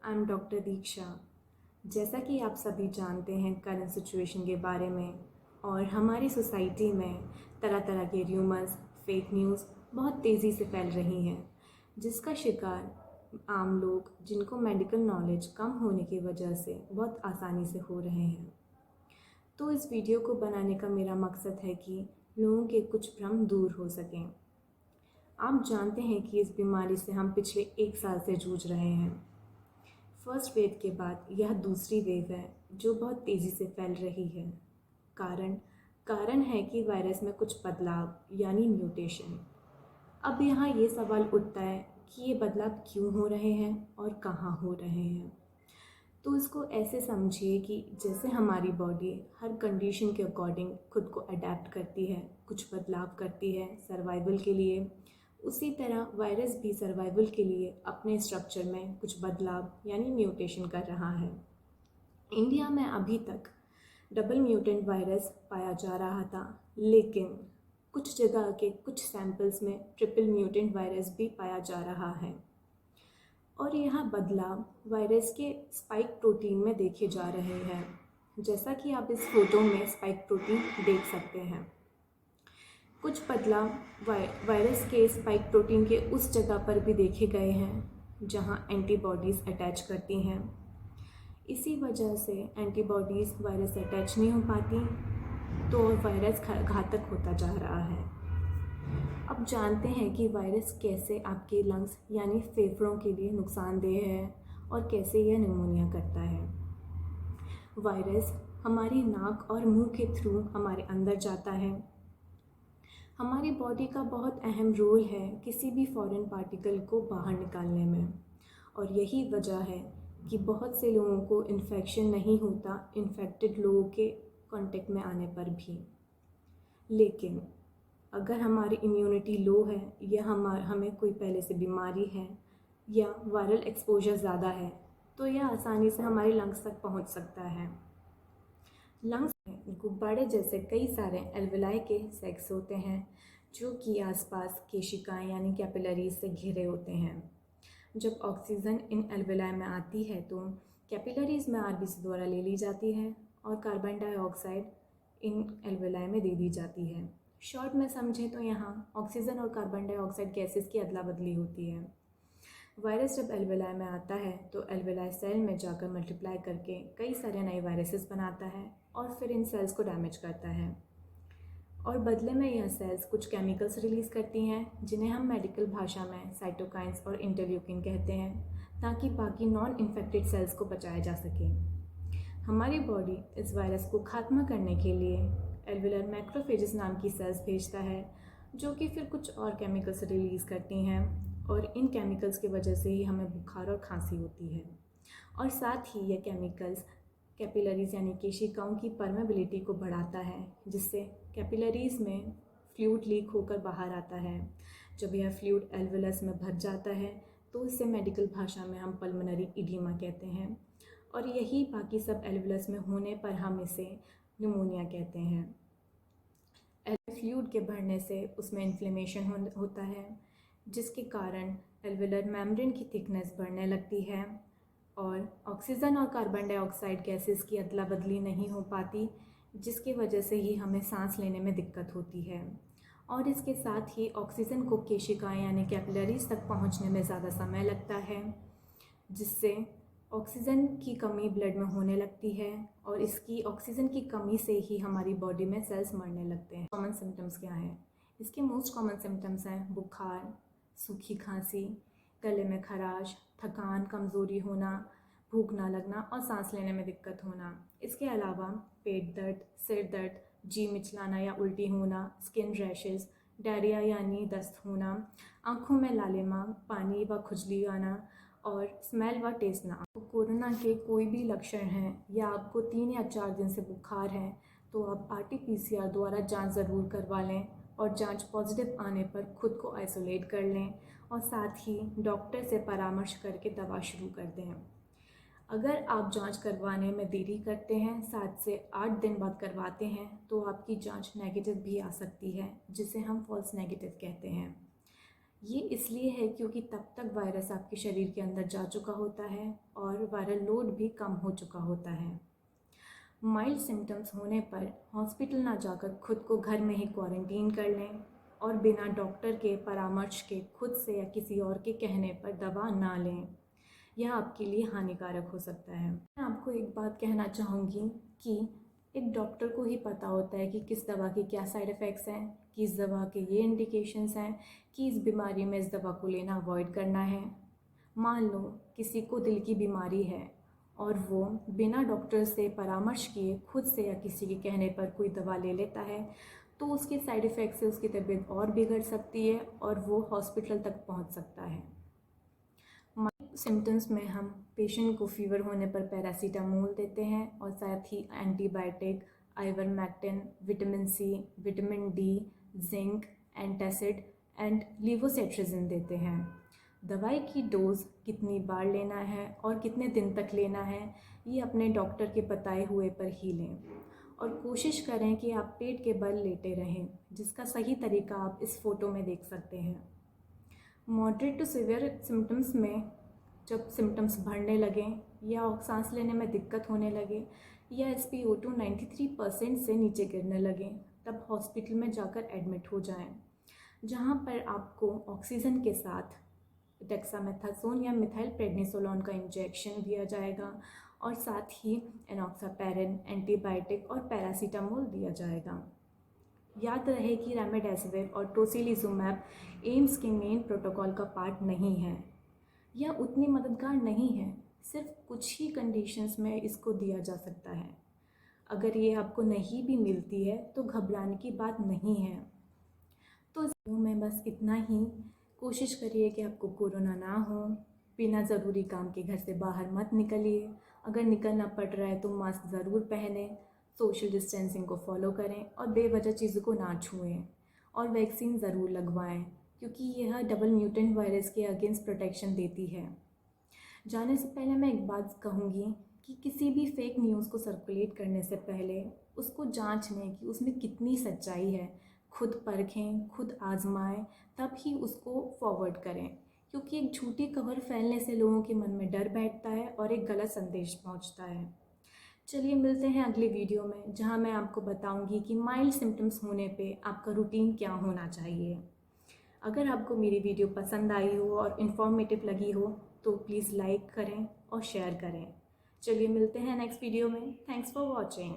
I am doctor दीक्षा। जैसा कि आप सभी जानते हैं करंट सिचुएशन के बारे में और हमारी सोसाइटी में तरह तरह के र्यूमर्स, फेक न्यूज़ बहुत तेज़ी से फैल रही हैं, जिसका शिकार आम लोग जिनको मेडिकल नॉलेज कम होने की वजह से बहुत आसानी से हो रहे हैं। तो इस वीडियो को बनाने का मेरा मकसद है कि लोगों के कुछ भ्रम दूर हो सकें। आप जानते हैं कि इस बीमारी से हम पिछले 1 साल से जूझ रहे हैं। फर्स्ट वेव के बाद यह दूसरी वेव है जो बहुत तेज़ी से फैल रही है। कारण है कि वायरस में कुछ बदलाव यानी म्यूटेशन। अब यहाँ ये सवाल उठता है कि ये बदलाव क्यों हो रहे हैं और कहाँ हो रहे हैं। तो इसको ऐसे समझिए कि जैसे हमारी बॉडी हर कंडीशन के अकॉर्डिंग खुद को अडेप्ट करती है, कुछ बदलाव करती है सर्वाइवल के लिए, उसी तरह वायरस भी सर्वाइवल के लिए अपने स्ट्रक्चर में कुछ बदलाव यानी म्यूटेशन कर रहा है। इंडिया में अभी तक डबल म्यूटेंट वायरस पाया जा रहा था, लेकिन कुछ जगह के कुछ सैंपल्स में ट्रिपल म्यूटेंट वायरस भी पाया जा रहा है और यह बदलाव वायरस के स्पाइक प्रोटीन में देखे जा रहे हैं। जैसा कि आप इस फोटो में स्पाइक प्रोटीन देख सकते हैं। कुछ बदलाव वायरस के स्पाइक प्रोटीन के उस जगह पर भी देखे गए हैं जहां एंटीबॉडीज़ अटैच करती हैं। इसी वजह से एंटीबॉडीज़ वायरस से अटैच नहीं हो पाती, तो वायरस घातक होता जा रहा है। अब जानते हैं कि वायरस कैसे आपके लंग्स यानी फेफड़ों के लिए नुकसानदेह है और कैसे यह निमोनिया करता है। वायरस हमारी नाक और मुंह के थ्रू हमारे अंदर जाता है। हमारी बॉडी का बहुत अहम रोल है किसी भी फॉरेन पार्टिकल को बाहर निकालने में, और यही वजह है कि बहुत से लोगों को इन्फेक्शन नहीं होता इन्फेक्टेड लोगों के कांटेक्ट में आने पर भी। लेकिन अगर हमारी इम्यूनिटी लो है या हमें कोई पहले से बीमारी है या वायरल एक्सपोजर ज़्यादा है, तो यह आसानी से हमारे लंग्स तक पहुंच सकता है। लंग्स में गुब्बारे जैसे कई सारे एल्वेलाई के सैक्स होते हैं जो कि आसपास केशिकाएं यानी कैपिलरीज से घिरे होते हैं। जब ऑक्सीजन इन एल्वेलाई में आती है तो कैपिलरीज में आरबीसी द्वारा ले ली जाती है और कार्बन डाइऑक्साइड इन एल्वेलाई में दे दी जाती है। शॉर्ट में समझें तो यहाँ ऑक्सीजन और कार्बन डाइऑक्साइड गैसेस की अदला बदली होती है। वायरस जब एल्वेलाई में आता है तो एल्वेलाई सेल में जाकर मल्टीप्लाई करके कई सारे नए वायरसेस बनाता है और फिर इन सेल्स को डैमेज करता है, और बदले में यह सेल्स कुछ केमिकल्स रिलीज़ करती हैं जिन्हें हम मेडिकल भाषा में साइटोकाइंस और इंटरल्यूकिन कहते हैं, ताकि बाकी नॉन इन्फेक्टेड सेल्स को बचाया जा सके। हमारी बॉडी इस वायरस को खात्मा करने के लिए एल्वेलर मैक्रोफेजेस नाम की सेल्स भेजता है, जो कि फिर कुछ और केमिकल्स रिलीज़ करती हैं, और इन केमिकल्स की वजह से ही हमें बुखार और खांसी होती है। और साथ ही यह केमिकल्स कैपिलरीज यानी केशिकाओं की परमेबिलिटी को बढ़ाता है, जिससे कैपिलरीज में फ्लूइड लीक होकर बाहर आता है। जब यह फ्लूइड एल्वेलस में भर जाता है तो इसे मेडिकल भाषा में हम पल्मोनरी इडीमा कहते हैं, और यही बाकी सब एल्वेलस में होने पर हम इसे निमोनिया कहते हैं। फ्लूइड के बढ़ने से उसमें इन्फ्लेमेशन होता है, जिसके कारण एल्वेलर मेम्ब्रेन की थिकनेस बढ़ने लगती है और ऑक्सीजन और कार्बन डाइऑक्साइड गैसेस की अदला बदली नहीं हो पाती, जिसकी वजह से ही हमें सांस लेने में दिक्कत होती है। और इसके साथ ही ऑक्सीजन को केशिकाएं यानी कैपिलरीज तक पहुंचने में ज़्यादा समय लगता है, जिससे ऑक्सीजन की कमी ब्लड में होने लगती है, और इसकी ऑक्सीजन की कमी से ही हमारी बॉडी में सेल्स मरने लगते हैं। कॉमन सिम्टम्स क्या हैं? इसके मोस्ट कॉमन सिम्टम्स हैं बुखार, सूखी खांसी, गले में खराश, थकान, कमज़ोरी होना, भूख ना लगना और सांस लेने में दिक्कत होना। इसके अलावा पेट दर्द, सिर दर्द, जी मिचलाना या उल्टी होना, स्किन रैशेस, डायरिया यानी दस्त होना, आँखों में लालिमा, पानी व खुजली आना और स्मेल व टेस्ट ना। आपको कोरोना के कोई भी लक्षण हैं या आपको 3 या 4 दिन से बुखार है तो आप RT-PCR द्वारा जांच ज़रूर करवा लें, और जांच पॉजिटिव आने पर खुद को आइसोलेट कर लें और साथ ही डॉक्टर से परामर्श करके दवा शुरू कर दें। अगर आप जांच करवाने में देरी करते हैं, 7 से 8 दिन बाद करवाते हैं, तो आपकी जांच नेगेटिव भी आ सकती है, जिसे हम फॉल्स नेगेटिव कहते हैं। ये इसलिए है क्योंकि तब तक वायरस आपके शरीर के अंदर जा चुका होता है और वायरल लोड भी कम हो चुका होता है। माइल्ड सिम्टम्स होने पर हॉस्पिटल ना जाकर खुद को घर में ही क्वारंटीन कर लें और बिना डॉक्टर के परामर्श के खुद से या किसी और के कहने पर दवा ना लें। यह आपके लिए हानिकारक हो सकता है। मैं आपको एक बात कहना चाहूँगी कि एक डॉक्टर को ही पता होता है कि किस दवा के क्या साइड इफ़ेक्ट्स हैं, कि इस दवा के ये इंडिकेशंस हैं, कि इस बीमारी में इस दवा को लेना अवॉइड करना है। मान लो किसी को दिल की बीमारी है और वो बिना डॉक्टर से परामर्श किए खुद से या किसी के कहने पर कोई दवा ले लेता है, तो उसके साइड इफ़ेक्ट से उसकी तबीयत और बिगड़ सकती है और वो हॉस्पिटल तक पहुंच सकता है। सिम्टम्स में हम पेशेंट को फीवर होने पर पैरासीटामोल देते हैं और साथ ही antibiotic, ivermectin, vitamin C, vitamin D, zinc, antacid and levocetirizine देते हैं। दवाई की डोज़ कितनी बार लेना है और कितने दिन तक लेना है, ये अपने डॉक्टर के बताए हुए पर ही लें और कोशिश करें कि आप पेट के बल लेटे रहें, जिसका सही तरीका आप इस फ़ोटो में देख सकते हैं। मॉडरेट टू सीवियर सिम्टम्स में जब सिम्टम्स बढ़ने लगें या सांस लेने में दिक्कत होने लगे या SpO2 93% से नीचे गिरने लगें, तब हॉस्पिटल में जाकर एडमिट हो जाएं, जहां पर आपको ऑक्सीजन के साथ डेक्सामेथासोन या मिथाइल प्रेडनिसोलोन का इंजेक्शन दिया जाएगा और साथ ही एनॉक्सापैरिन, एंटीबायोटिक और पैरासीटामोल दिया जाएगा। याद रहे कि रेमडेसिविर और टोसिलिजुमैब एम्स के मेन प्रोटोकॉल का पार्ट नहीं है। यह उतनी मददगार नहीं है, सिर्फ कुछ ही कंडीशंस में इसको दिया जा सकता है। अगर ये आपको नहीं भी मिलती है तो घबराने की बात नहीं है। तो इस वीडियो में बस इतना ही। कोशिश करिए कि आपको कोरोना ना हो। बिना ज़रूरी काम के घर से बाहर मत निकलिए। अगर निकलना पड़ रहा है तो मास्क ज़रूर पहनें, सोशल डिस्टेंसिंग को फॉलो करें और बेवजह चीज़ों को ना छुएं और वैक्सीन ज़रूर लगवाएं, क्योंकि यह डबल म्यूटेंट वायरस के अगेंस्ट प्रोटेक्शन देती है। जाने से पहले मैं एक बात कहूँगी कि किसी भी फेक न्यूज़ को सर्कुलेट करने से पहले उसको जांच लें कि उसमें कितनी सच्चाई है। खुद परखें, खुद आजमाएं, तब ही उसको फॉरवर्ड करें, क्योंकि एक झूठी खबर फैलने से लोगों के मन में डर बैठता है और एक गलत संदेश पहुंचता है। चलिए मिलते हैं अगले वीडियो में, जहां मैं आपको बताऊंगी कि माइल्ड सिम्टम्स होने पे आपका रूटीन क्या होना चाहिए। अगर आपको मेरी वीडियो पसंद आई हो और इन्फॉर्मेटिव लगी हो तो प्लीज़ लाइक करें और शेयर करें। चलिए मिलते हैं नेक्स्ट वीडियो में। Thanks for watching.